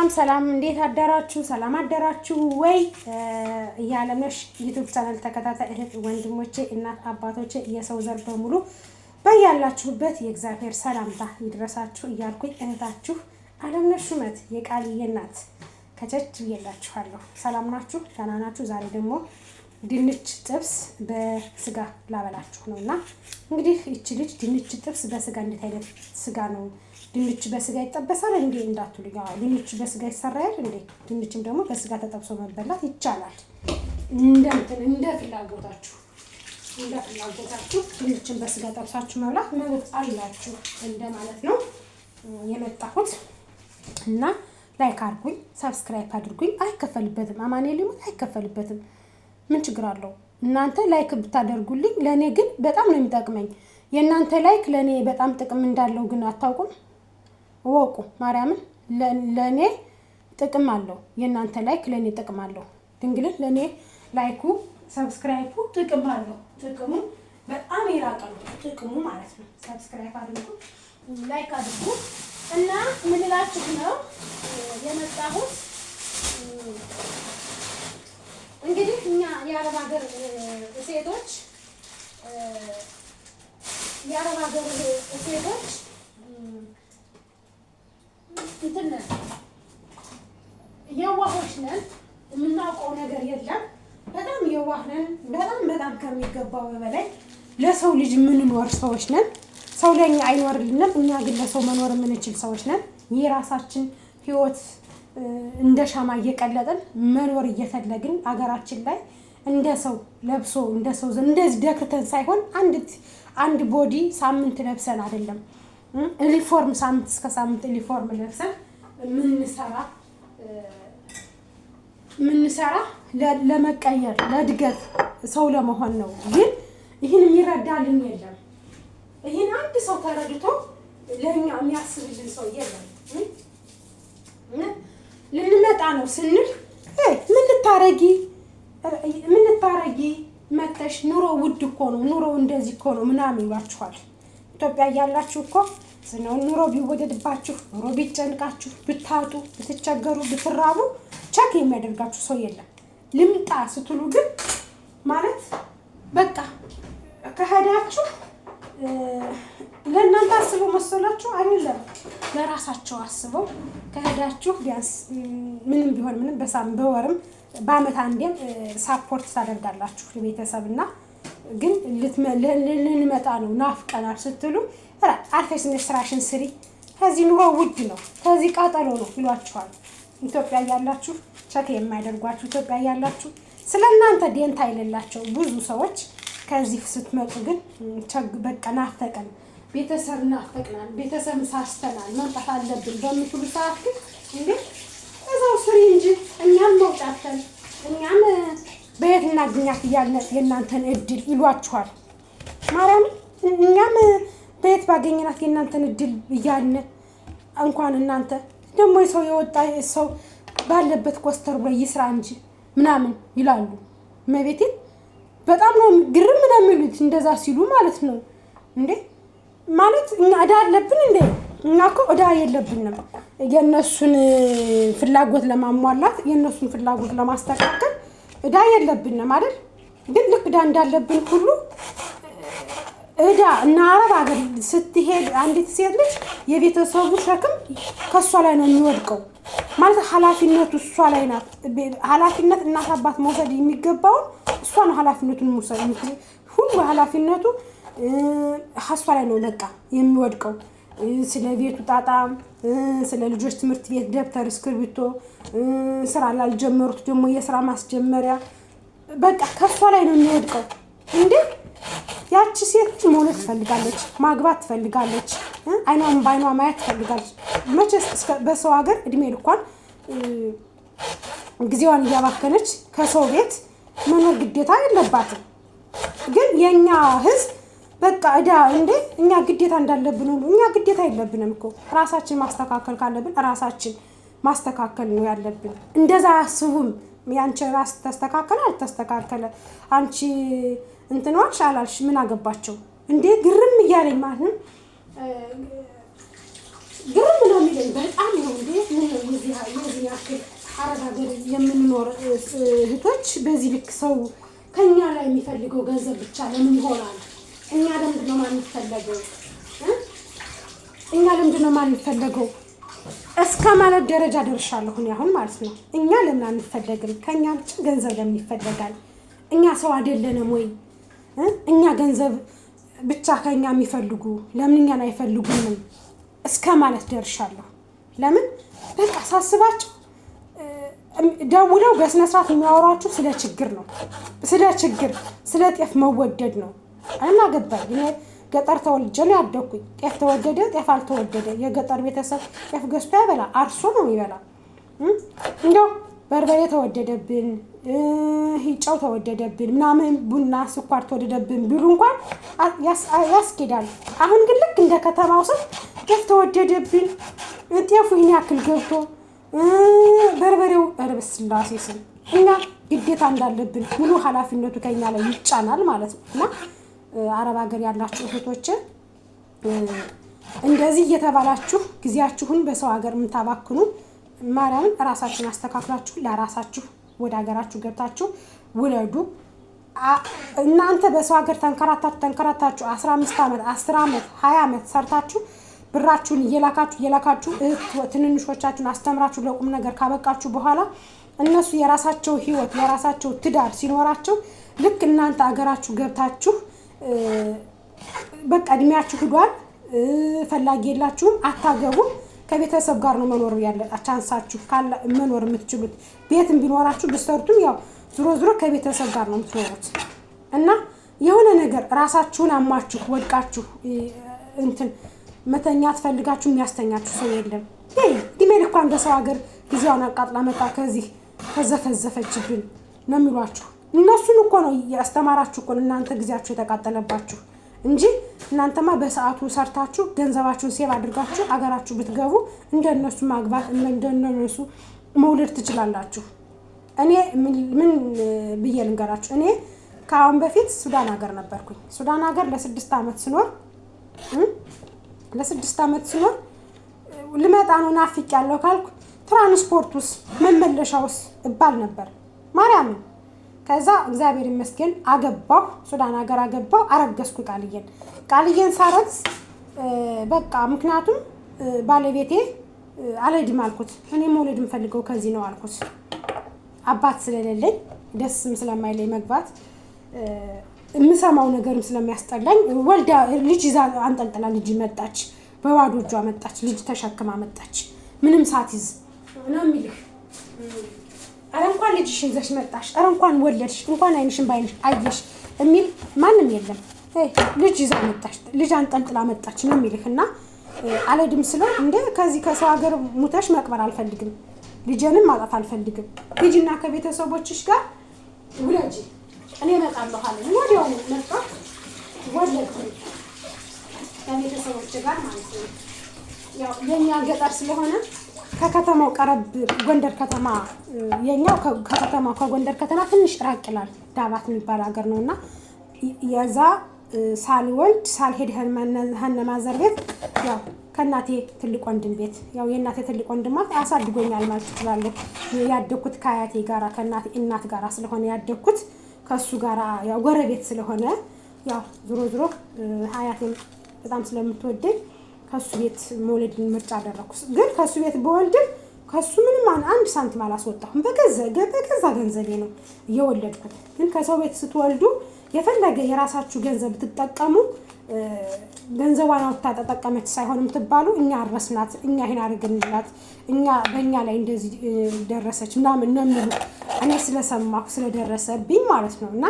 ሰላም እንዴት አደራችሁ? ሰላም አደራችሁ ወይ? የዓለምነሽ ዩቲዩብ ቻናል ተከታታይ እህት ወንድሞቼ፣ እናት አባቶቼ፣ የሰው ዘር በሙሉ በያላችሁበት የእግዚአብሔር ሰላምታ ይድረሳችሁ እያልኩኝ እህታችሁ ዓለምነሽ ሹመት የቃልዬ እናት ከቸች ብዬላችኋለሁ። ሰላም ናችሁ? ደህና ናችሁ? ዛሬ ደግሞ ድንች ጥብስ በስጋ ላበላችሁ ነውና እንግዲህ እቺ ልጅ ድንች ጥብስ በስጋ እንዴት አይነት ስጋ ነው? ድንች በስጋ ይጠበሳል እንዴ እንዳትሉኝ። አዎ ድንች በስጋ ይሰራል እንዴ? ድንችም ደግሞ በስጋ ተጠብሶ መበላት ይቻላል። እንደ ፍላጎታችሁ ድንችን በስጋ ጠብሳችሁ መብላት መብት አላችሁ እንደማለት ነው የመጣሁት። እና ላይክ አድርጉኝ፣ ሰብስክራይብ አድርጉኝ። አይከፈልበትም፣ አማኑኤል ሊሞት አይከፈልበትም። ምን ችግር አለው? እናንተ ላይክ ብታደርጉልኝ ለኔ ግን በጣም ነው የሚጠቅመኝ። የእናንተ ላይክ ለኔ በጣም ጥቅም እንዳለው ግን አታውቁም? ወቁ ማርያምን ለኔ ጥቅም አለው። የእናንተ ላይክ ለኔ ጥቅም አለው። ድንግልን ለኔ ላይኩ ሰብስክራይቡ ጥቅም አለው። ጥቅሙ በጣም የራቀ ነው ጥቅሙ ማለት ነው። ሰብስክራይብ አድርጉ፣ ላይክ አድርጉ እና ምን እላችሁ ነው የመጣሁት። እንግዲህ እኛ የአረብ ሀገር ሴቶች እንትን የዋሆች ነን። የምናውቀው ነገር የለም። በጣም የዋህ ነን። በጣም ከሚገባው በላይ ለሰው ልጅ የምንኖር ሰዎች ነን። ሰው ለኛ አይኖርልንም፣ እኛ ግን ለሰው መኖር የምንችል ሰዎች ነን። የራሳችን ህይወት እንደ ሻማ እየቀለጥን መኖር እየፈለግን አገራችን ላይ እንደ ሰው ለብሶ እንደ ሰው እንደዚህ ደክተን ሳይሆን አንድ ቦዲ ሳምንት ለብሰን አይደለም ዩኒፎርም ሳምንት እስከ ሳምንት ዩኒፎርም ለብሰን ምንሰራ ለመቀየር ለእድገት ሰው ለመሆን ነው። ግን ይህን የሚረዳልን የለም። ይህን አንድ ሰው ተረድቶ ለኛ የሚያስብልን ሰው የለም። ልንመጣ ነው ስንል ምን ልታረጊ መተሽ ኑሮ ውድ እኮ ነው፣ ኑሮ እንደዚህ እኮ ነው ምናምን ይሏችኋል። ኢትዮጵያ እያላችሁ እኮ ኑሮ ቢወደድባችሁ፣ ኑሮ ቢጨንቃችሁ፣ ብታጡ፣ ብትቸገሩ፣ ብትራቡ ቸክ የሚያደርጋችሁ ሰው የለም። ልምጣ ስትሉ ግን ማለት በቃ ከሄዳችሁ ለእናንተ አስበው መሰላችሁ አይደለም፣ ለራሳቸው አስበው ከሄዳችሁ ቢያንስ ምንም ቢሆን ምንም በወርም በአመት አንዴም ሳፖርት ታደርጋላችሁ የቤተሰብና ግን ልንመጣ ነው ናፍቀናል ስትሉ አርፈሽ ስራሽን ስሪ፣ ከዚህ ኑሮ ውድ ነው፣ ከዚህ ቃጠሎ ነው ይሏችኋል። ኢትዮጵያ ያላችሁ ቸክ የማያደርጓችሁ፣ ኢትዮጵያ ያላችሁ ስለ እናንተ ደንታ የሌላቸው ብዙ ሰዎች ከዚህ ስትመጡ ግን በቃ ናፈቀን፣ ቤተሰብ ናፈቅናል፣ ቤተሰብ ሳስተናል፣ መምጣት አለብን በምትሉ ሰዓት ግን እንዴ እዛው ስሪ እንጂ እኛም መውጣተን እኛም በየት እናገኛት እያልን የእናንተን እድል ይሏችኋል። ማርያም እኛም በየት ባገኘናት የእናንተን እድል እያልን እንኳን እናንተ ደግሞ ሰው የወጣ ሰው ባለበት ኮስተር ብሎ ይስራ እንጂ ምናምን ይላሉ። መቤቴን በጣም ነው ግርም ነው የሚሉት እንደዛ ሲሉ ማለት ነው። እንዴ ማለት እኛ እዳ አለብን እንዴ? እኛ እኮ እዳ የለብንም። የነሱን ፍላጎት ለማሟላት የነሱን ፍላጎት ለማስተካከል እዳ የለብንም አይደል? ግን ልክ እዳ እንዳለብን ሁሉ እዳ እና አረብ ሀገር ስትሄድ አንዲት ሴት ልጅ የቤተሰቡ ሸክም ከሷ ላይ ነው የሚወድቀው። ማለት ኃላፊነቱ እሷ ላይ ናት። ኃላፊነት እናት አባት መውሰድ የሚገባውን እሷ ነው ኃላፊነቱን መውሰድ ሁሉ ኃላፊነቱ እሷ ላይ ነው በቃ የሚወድቀው። ስለ ቤቱ ጣጣም፣ ስለ ልጆች ትምህርት ቤት ደብተር፣ እስክሪብቶ፣ ስራ ላልጀመሩት ደግሞ የስራ ማስጀመሪያ በቃ ከሷ ላይ ነው የሚወድቀው። እንዴ ያቺ ሴት መውለድ ትፈልጋለች፣ ማግባት ትፈልጋለች፣ አይኗን ባይኗ ማየት ትፈልጋለች። መቼስ በሰው ሀገር እድሜ ልኳን ጊዜዋን እያባከነች ከሰው ቤት መኖር ግዴታ የለባትም። ግን የኛ ህዝብ በቃ እዳ እንዴ እኛ ግዴታ እንዳለብን ሁሉ እኛ ግዴታ የለብንም እኮ። ራሳችን ማስተካከል ካለብን ራሳችን ማስተካከል ነው ያለብን። እንደዛ አያስቡም። ያንቺ ራስ ተስተካከለ አልተስተካከለ አንቺ እንትንዋልሽ አላልሽ ምን አገባቸው እንዴ? ግርም እያለኝ ማለት ነው። ግርም ነው የሚለኝ አየን በጣም ነው እንዴ የዚህ ያክል አረብ ሀገር የምንኖር እህቶች በዚህ ልክ ሰው ከኛ ላይ የሚፈልገው ገንዘብ ብቻ ለምን ይሆናል? እኛ ለምንድነው ማንፈልገው? እኛ ለምንድነው ማንፈልገው? እስከ ማለት ደረጃ ደርሻለሁ እኔ አሁን ማለት ነው። እኛ ለምን አንፈልግም? ከኛ ብቻ ገንዘብ ለምን ይፈልጋል? እኛ ሰው አይደለንም ወይ? እኛ ገንዘብ ብቻ ከኛ የሚፈልጉ ለምን እኛን አይፈልጉንም? እስከ ማለት ደርሻለሁ። ለምን በቃ ሳስባችሁ ደውለው በስነ ስርዓት የሚያወራችሁ ስለ ችግር ነው። ስለ ጤፍ መወደድ ነው። እና ገባኝ እኔ ገጠር ተወልጄ ነው ያደኩኝ። ጤፍ ተወደደ ጤፍ አልተወደደ የገጠር ቤተሰብ ጤፍ ገዝቶ ያበላ አርሶ ነው የሚበላ። እንደው በርበሬ ተወደደብን፣ ጨው ተወደደብን፣ ምናምን ቡና ስኳር ተወደደብን ቢሉ እንኳን ያስኬዳል። አሁን ግን ልክ እንደ ከተማው ሰው ጤፍ ተወደደብን፣ ጤፉ ይህን ያክል ገብቶ በርበሬው ረብ ስላሴ ስም እኛ ግዴታ እንዳለብን ሙሉ ኃላፊነቱ ከኛ ላይ ይጫናል ማለት ነው። እና አረብ ሀገር ያላችሁ እህቶች እንደዚህ እየተባላችሁ ጊዜያችሁን በሰው ሀገር የምታባክኑ ማርያምን ራሳችሁን አስተካክላችሁ ለራሳችሁ ወደ ሀገራችሁ ገብታችሁ ውለዱ። እናንተ በሰው ሀገር ተንከራታችሁ 15 ዓመት 10 ዓመት 20 ዓመት ሰርታችሁ ብራችሁን እየላካችሁ ትንንሾቻችሁን አስተምራችሁ ለቁም ነገር ካበቃችሁ በኋላ እነሱ የራሳቸው ህይወት የራሳቸው ትዳር ሲኖራቸው ልክ እናንተ ሀገራችሁ ገብታችሁ በቃ እድሜያችሁ ሄዷል፣ ፈላጊ የላችሁም፣ አታገቡም። ከቤተሰብ ጋር ነው መኖር ያለ ቻንሳችሁ ካለ መኖር የምትችሉት። ቤትም ቢኖራችሁ ብትሰርቱም ያው ዝሮ ከቤተሰብ ጋር ነው የምትኖሩት። እና የሆነ ነገር ራሳችሁን አማችሁ ወድቃችሁ መተኛት ፈልጋችሁ የሚያስተኛችሁ ሰው የለም። ዲሜ ልኳን በሰው ሀገር ጊዜዋን አቃጥላ መጣ ከዚህ ተዘፈዘፈችብን ነው የሚሏችሁ። እነሱን እኮ ነው ያስተማራችሁ እኮ እናንተ ጊዜያችሁ የተቃጠለባችሁ እንጂ እናንተማ በሰዓቱ ሰርታችሁ ገንዘባችሁን ሴቭ አድርጋችሁ አገራችሁ ብትገቡ እንደነሱ ማግባት እንደነሱ መውለድ ትችላላችሁ። እኔ ምን ብዬ ልንገራችሁ? እኔ ከአሁን በፊት ሱዳን ሀገር ነበርኩኝ። ሱዳን ሀገር ለ6 ዓመት ስኖር ልመጣ ነው ናፍቅ ያለው ካልኩ ትራንስፖርቱስ መመለሻውስ እባል ነበር ማርያምን። ከዛ እግዚአብሔር ይመስገን አገባሁ፣ ሱዳን ሀገር አገባሁ፣ አረገዝኩ። ቃልዬን ሳረግዝ በቃ ምክንያቱም ባለቤቴ አልሄድም አልኩት። እኔ መውለድ የምፈልገው ከዚህ ነው አልኩት። አባት ስለሌለኝ ደስም ስለማይለኝ መግባት የምሰማው ነገርም ስለሚያስጠላኝ ወልዳ ልጅ ይዛ አንጠልጥላ ልጅ መጣች፣ በባዶ እጇ መጣች፣ ልጅ ተሸክማ መጣች። ምንም ሳትይዝ ነው የሚልህ። ኧረ እንኳን ልጅሽን ይዘሽ መጣሽ፣ ኧረ እንኳን ወለድሽ፣ እንኳን አይንሽን ባይንሽ አየሽ የሚል ማንም የለም። ልጅ ይዛ መጣች፣ ልጅ አንጠልጥላ መጣች ነው የሚልህ። እና አልሄድም ስለው እንደ ከዚህ ከሰው ሀገር ሙተሽ መቅበር አልፈልግም፣ ልጄንም ማጣት አልፈልግም፣ ሂጂና ከቤተሰቦችሽ ጋር ውለጂ፣ እኔ እመጣለሁ አለ። ወዲያው መጣ፣ ወለድኩኝ ከቤተሰቦች ጋር ማለት ነው። ያው የኛ ገጠር ስለሆነ ከከተማው ቀረብ ጎንደር ከተማ የኛው ከጎንደር ከተማ ትንሽ ራቅ ይላል። ዳባት የሚባል ሀገር ነውና የዛ ሳልሄድ ማዘር ቤት ያው ከእናቴ ትልቅ ወንድም ቤት ያው የእናቴ ትልቅ ወንድም ማለት አሳድጎኛል ማለት ትችላለህ። ያደኩት ከአያቴ ጋራ ከእናቴ እናት ጋራ ስለሆነ ያደኩት ከሱ ጋራ ያው ጎረቤት ስለሆነ ያው ዝሮ አያቴም በጣም ስለምትወደኝ ከሱ ቤት መውለድን ምርጫ አደረኩ። ግን ከሱ ቤት በወልድም ከሱ ምንም አንድ ሳንቲም አላስወጣሁም። በገዛ ገንዘቤ ነው የወለድኩት። ግን ከሰው ቤት ስትወልዱ የፈለገ የራሳችሁ ገንዘብ ትጠቀሙ ገንዘቧን አውጥታ ተጠቀመች ሳይሆን የምትባሉ እኛ አረስናት፣ እኛ ይሄን አድርገንላት፣ እኛ በእኛ ላይ እንደዚህ ደረሰች ምናምን ነው የሚሉ እኔ ስለሰማሁ ስለደረሰብኝ ማለት ነው። እና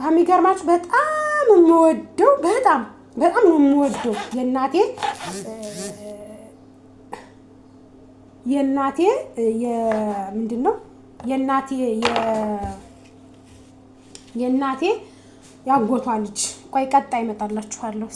የሚገርማችሁ በጣም የምወደው በጣም ነው የምወደው የእናቴ ያጎቷ ልጅ። ቆይ ቀጣይ እመጣላችኋለሁ።